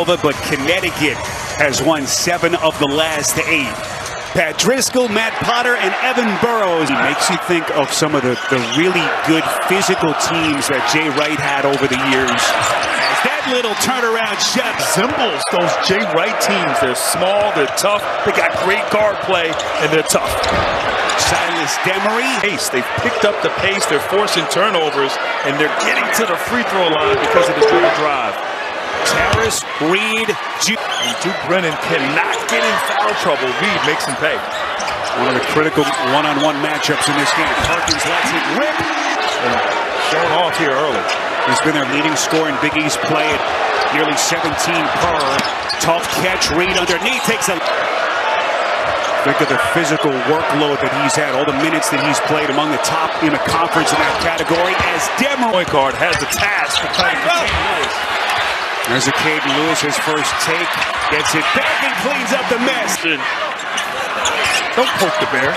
Villanova, but Connecticut has won 7 of the last 8. Pat Driscoll, Matt Potter, and Evan Burrows. He makes you think of some of the really good physical teams that Jay Wright had over the years. As that little turnaround shot resembles those Jay Wright teams. They're small, they're tough, they got great guard play, and they're tough. Silas Demery. They've picked up the pace, they're forcing turnovers, and they're getting to the free throw line because of the dribble drive. Harris, Reed, Duke Brennan cannot get in foul trouble. Reed makes him pay. One of the critical one-on-one matchups in this game. Perkins lets it rip. And showing off here early. He's been their leading scorer in Big East play at nearly 17 per. Tough catch. Reed underneath takes a... Think of the physical workload that he's had, all the minutes that he's played among the top in the conference in that category. As Demery, point guard, has the task of trying to contain Lewis. There's a Caden Lewis, his first take, gets it back and cleans up the mess. Don't poke the bear.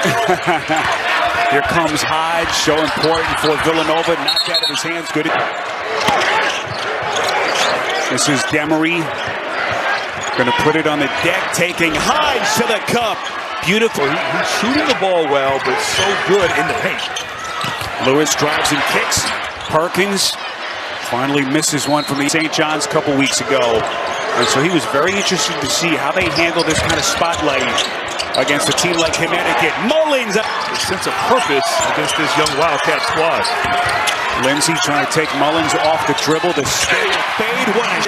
Here comes Hodge, so important for Villanova, knocked out of his hands. Good. This is Demery, going to put it on the deck, taking Hodge to the cup. Beautiful. He's shooting the ball well, but so good in the paint. Lewis drives and kicks. Perkins finally misses one from the St. John's a couple weeks ago. And so he was very interested to see how they handle this kind of spotlight against a team like Connecticut. Mullins, a sense of purpose against this young Wildcat squad. Lindsey trying to take Mullins off the dribble. The fade one.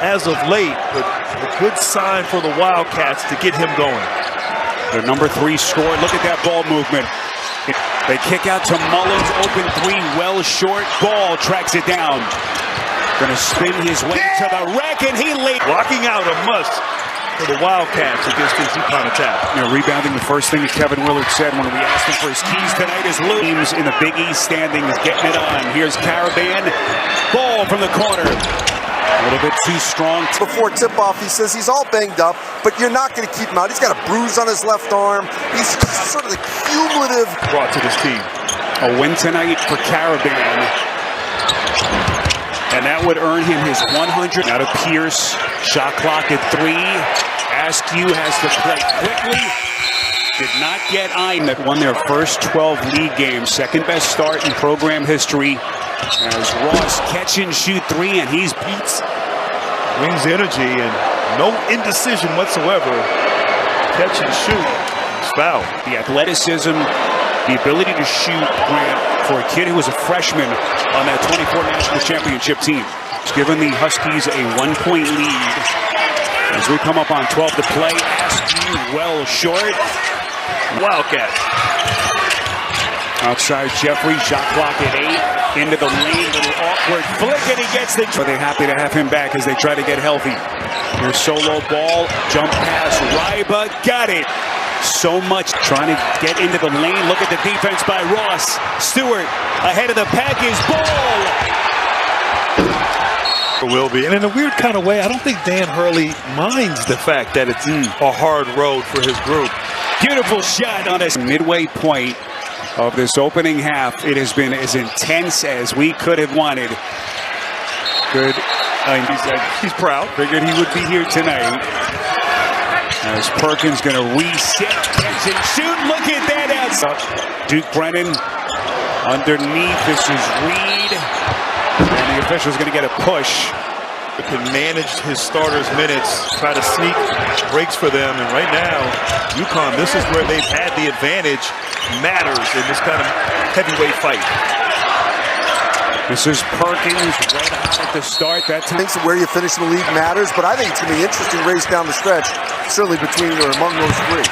As of late, but a good sign for the Wildcats to get him going. Their number 3 scorer. Look at that ball movement. They kick out to Mullins, open 3, well short. Ball tracks it down. Going to spin his way to the rack, and he laid. Blocking out a must for the Wildcats against this UConn attack. Rebounding, the first thing that Kevin Willard said when we asked him for his keys tonight is Teams in the Big East standings getting it on. Here's Caravan. Ball from the corner. A little bit too strong. Before tip-off, he says he's all banged up, but you're not going to keep him out. He's got a bruise on his left arm. He's sort of the cumulative brought to this team. A win tonight for Caravan. And that would earn him his 100. Now to Pierce. Shot clock at 3. Askew has to play quickly. Did not get Ein that won their first 12 league games. Second best start in program history. As Ross catch and shoot 3, and he's beats. Brings energy and no indecision whatsoever. Catch and shoot. Foul. The athleticism, the ability to shoot, Grant, for a kid who was a freshman on that 24 national championship team. It's given the Huskies a 1-point lead. As we come up on 12 to play, Askew well short. Wildcat. Outside Jeffrey, shot clock at 8. Into the lane, little awkward flick, and he gets the... But they're happy to have him back as they try to get healthy. Here's solo ball, jump pass, Ryba, got it. So much trying to get into the lane. Look at the defense by Ross. Stewart ahead of the package, ball! Will be. And in a weird kind of way, I don't think Dan Hurley minds the fact that it's a hard road for his group. Beautiful shot on this midway point of this opening half. It has been as intense as we could have wanted. Good. He's proud. Figured he would be here tonight. As Perkins going to reset, catch and shoot. Look at that outside. Duke Brennan underneath. This is Reed. And the official's going to get a push. Can manage his starters' minutes, try to sneak breaks for them, and right now, UConn, this is where they've had the advantage, matters in this kind of heavyweight fight. This is Perkins right out at the start. That time. Thinks where you finish in the league matters, but I think it's going to be an interesting race down the stretch, certainly between or among those 3.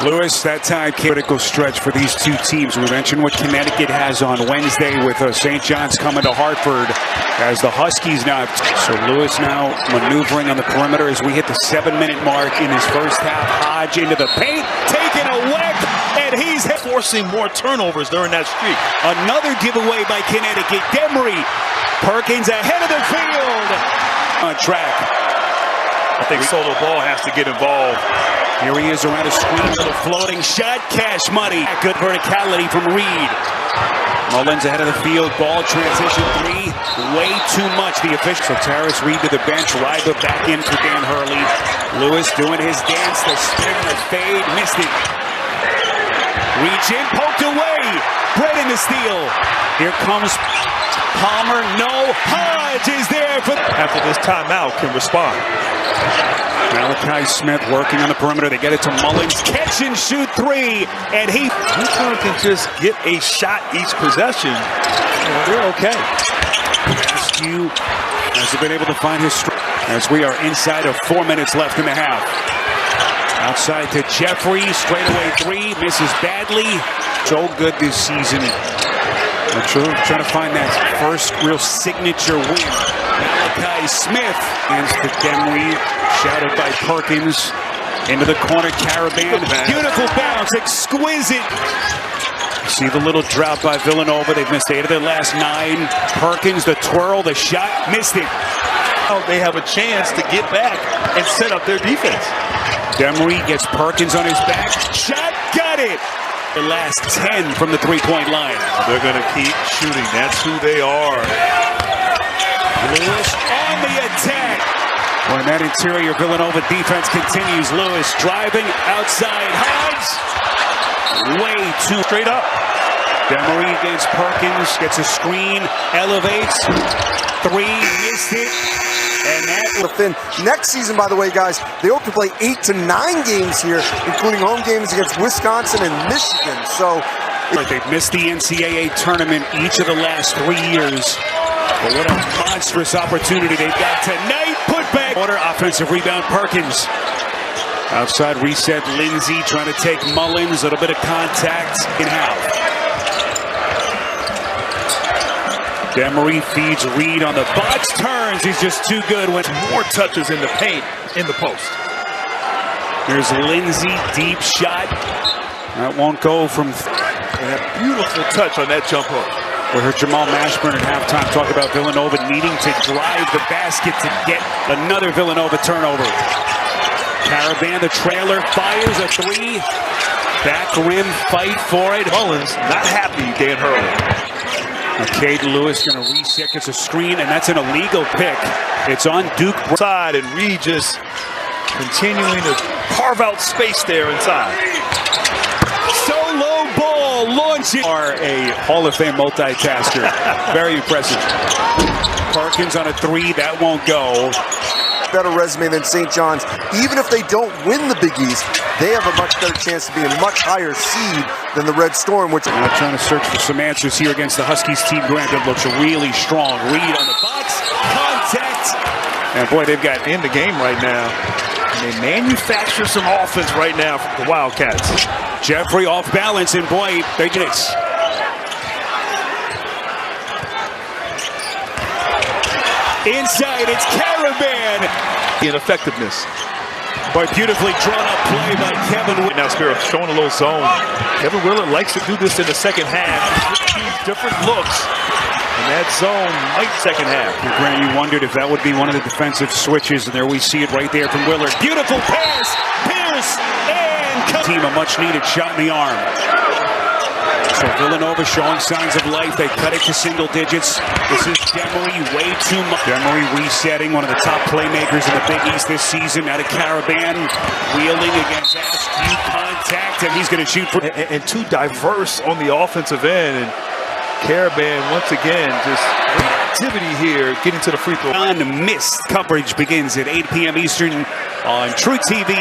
Lewis, that time, critical stretch for these two teams. We mentioned what Connecticut has on Wednesday with St. John's coming to Hartford as the Huskies now. So Lewis now maneuvering on the perimeter as we hit the 7-minute mark in his first half. Hodge into the paint, taking a whack, and he's forcing more turnovers during that streak. Another giveaway by Connecticut. Demery, Perkins ahead of the field. On track. I think Solo Ball has to get involved. Here he is around a screen with a floating shot. Cash money. Good verticality from Reed. Mullins ahead of the field. Ball transition three. Way too much. The official. So Terrace Reed to the bench. Ryba back in for Dan Hurley. Lewis doing his dance. The spin, the fade. Missed it. Reach in. Poked away. Brett in the steal. Here comes Palmer. No. Hodge is there for. After this timeout, can respond. Malachi Smith working on the perimeter. They get it to Mullins. Catch and shoot three. And UConn can just get a shot each possession. They're okay. Askew has been able to find his strength as we are inside of 4 minutes left in the half. Outside to Jeffrey. Straightaway three. Misses badly. So good this season. Trying to find that first real signature win. Malachi Smith against the Demery. Shouted by Perkins. Into the corner, Caravan. Beautiful bounce, exquisite. See the little drought by Villanova. They've missed 8 of their last 9. Perkins, the twirl, the shot, missed it. They have a chance to get back and set up their defense. Demery gets Perkins on his back. Shot, got it. The last 10 from the three-point line. They're going to keep shooting. That's who they are. Lewis on the attack. When that interior Villanova defense continues, Lewis driving outside. Hodge way too straight up. Demery against Perkins, gets a screen, elevates. Three, missed it. And that next season, by the way, guys, they hope to play 8 to 9 games here, including home games against Wisconsin and Michigan. So they've missed the NCAA tournament each of the last 3 years. But what a monstrous opportunity they've got tonight. Put back. Order offensive rebound, Perkins. Outside reset, Lindsay trying to take Mullins. A little bit of contact in half. Demery feeds Reed on the box. Turns. He's just too good. With more touches in the paint, in the post. Here's Lindsay. Deep shot. That won't go from. And a beautiful touch on that jump hook. We heard Jamal Mashburn at halftime talk about Villanova needing to drive the basket to get another Villanova turnover. Caravan, the trailer, fires a three. Back rim, fight for it. Mullins not happy, Dan Hurley. Cade Lewis going to reset, gets a screen, and that's an illegal pick. It's on Duke. Side, and Reed just continuing to carve out space there inside. Solo ball launching. Are a Hall of Fame multitasker. Very impressive. Perkins on a three, that won't go. Better resume than St. John's. Even if they don't win the Big East, they have a much better chance to be a much higher seed than the Red Storm, which I'm trying to search for some answers here against the Huskies team. Granted, looks really strong. Reed on the box, contact, and boy, they've got in the game right now. And they manufacture some offense right now for the Wildcats. Jeffrey off balance, and boy, they get it. Inside, it's Caravan. Ineffectiveness. Boy, beautifully drawn up play by Kevin. Now Spiro showing a little zone. Kevin Willard likes to do this in the second half. Different looks. And that zone might second half. And Grant, you wondered if that would be one of the defensive switches, and there we see it right there from Willard. Beautiful pass, Pierce, and team a much-needed shot in the arm. So Villanova showing signs of life. They cut it to single digits. This is Demery, way too much. Demery resetting, one of the top playmakers in the Big East this season. Out of Caravan, wheeling against Askew, contact, and he's going to shoot for. And too diverse on the offensive end. And Caravan, once again, just activity here, getting to the free throw. Unmissed coverage begins at 8 p.m. Eastern on True TV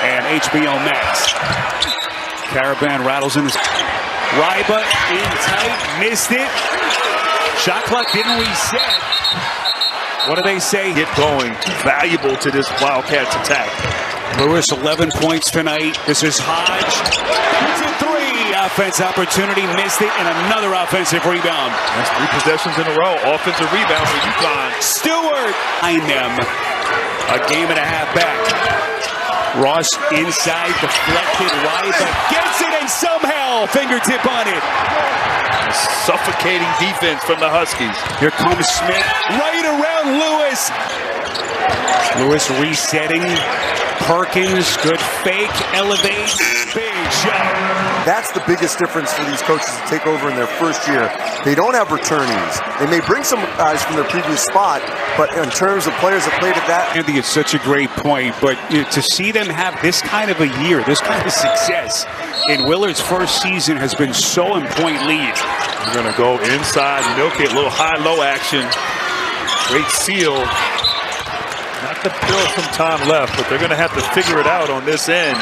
and HBO Max. Caravan rattles in this. Ryba in tight, missed it. Shot clock didn't reset. What do they say? Get going. Valuable to this Wildcats attack. Lewis, 11 points tonight. This is Hodge. That's a three. Offense opportunity, missed it, and another offensive rebound. That's 3 possessions in a row. Offensive rebound for UConn. Stewart behind them. A game and a half back. Ross inside, deflected, Ryba gets it, and somehow fingertip on it. A suffocating defense from the Huskies. Here comes Smith, right around Lewis. Lewis resetting. Perkins, good fake, elevates, big shot. That's the biggest difference for these coaches to take over in their first year. They don't have returnees. They may bring some guys from their previous spot, but in terms of players that played at that. I think it's such a great point, but to see them have this kind of a year, this kind of success in Willard's first season has been so in point lead. We're going to go inside, milk it, a little high-low action. Great seal. Not to fill some time left, but they're going to have to figure it out on this end.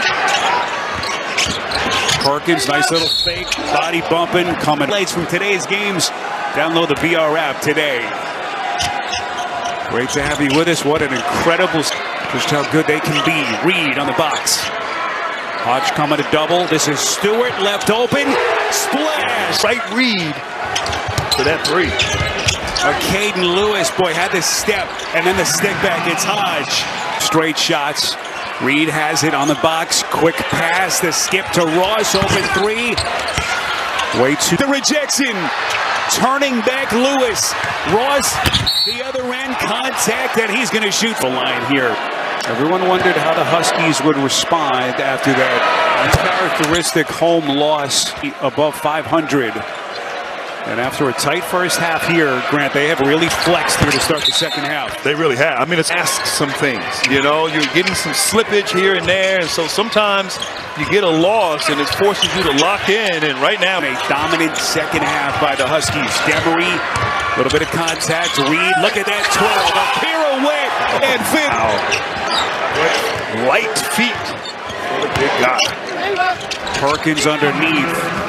Perkins, nice little fake, body bumping, coming. Highlights from today's games. Download the BR app today. Great to have you with us. What an incredible, just how good they can be. Reed on the box. Hodge coming to double. This is Stewart, left open. Splash! Right Reed for that three. Caden Lewis, boy, had the step, and then the stick back. It's Hodge. Straight shots. Reed has it on the box. Quick pass. The skip to Ross. Open three. Way too. The rejection. Turning back Lewis. Ross, the other end. Contact, and he's going to shoot the line here. Everyone wondered how the Huskies would respond after that uncharacteristic home loss above 500. And after a tight first half here, Grant, they have really flexed here to start the second half. They really have. I mean, it's asked some things. You know, you're getting some slippage here and there, and so sometimes you get a loss, and it forces you to lock in. And right now, a dominant second half by the Huskies. Demery, a little bit of contact. Reed, look at that 12. A pirouette and fit. Wow. Light feet for the big guy. Perkins underneath.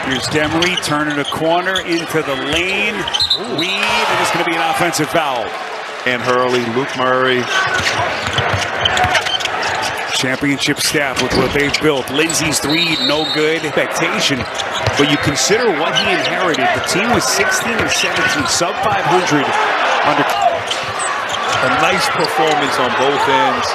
Here's Demery turning a corner into the lane. Reed, and it's going to be an offensive foul. And Hurley, Luke Murray. Championship staff with what they've built. Lindsey's three, no good. Expectation, but you consider what he inherited. The team was 16 and 17, sub 500. Under a nice performance on both ends.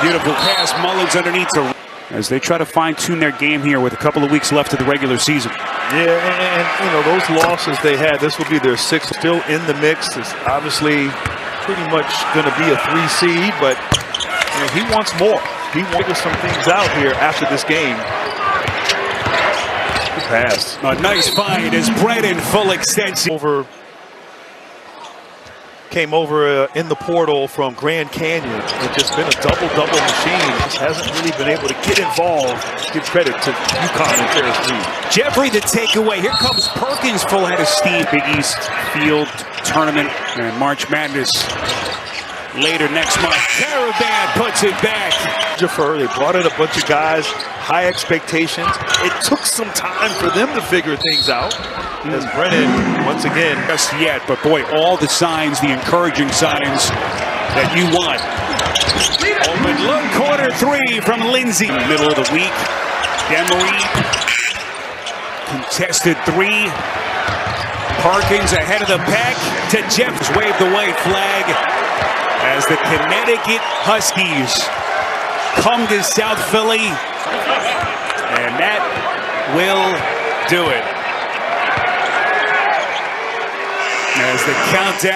Beautiful pass. Mullins underneath to. As they try to fine-tune their game here with a couple of weeks left of the regular season. Yeah, and you know, those losses they had, this will be their sixth. Still in the mix. It's obviously pretty much going to be a 3 seed, but you know, he wants more. He wants to figure some things out here after this game. Good pass. A nice find as Brett in full extension. Came over in the portal from Grand Canyon. It's just been a double-double machine. Just hasn't really been able to get involved. Give credit to UConn and Ferris Reed. Jeffrey the takeaway. Here comes Perkins full head of steam. Big East Field Tournament and March Madness later next month. Caravan puts it back. They brought in a bunch of guys, high expectations. It took some time for them to figure things out. As Brennan, once again. Just yet, but boy, all the signs, the encouraging signs that you want. Open look, corner three from Lindsey. Middle of the week. Demery. Contested three. Perkins ahead of the pack to Jeffs. Waved the white flag as the Connecticut Huskies come to South Philly. And that will do it. As the countdown.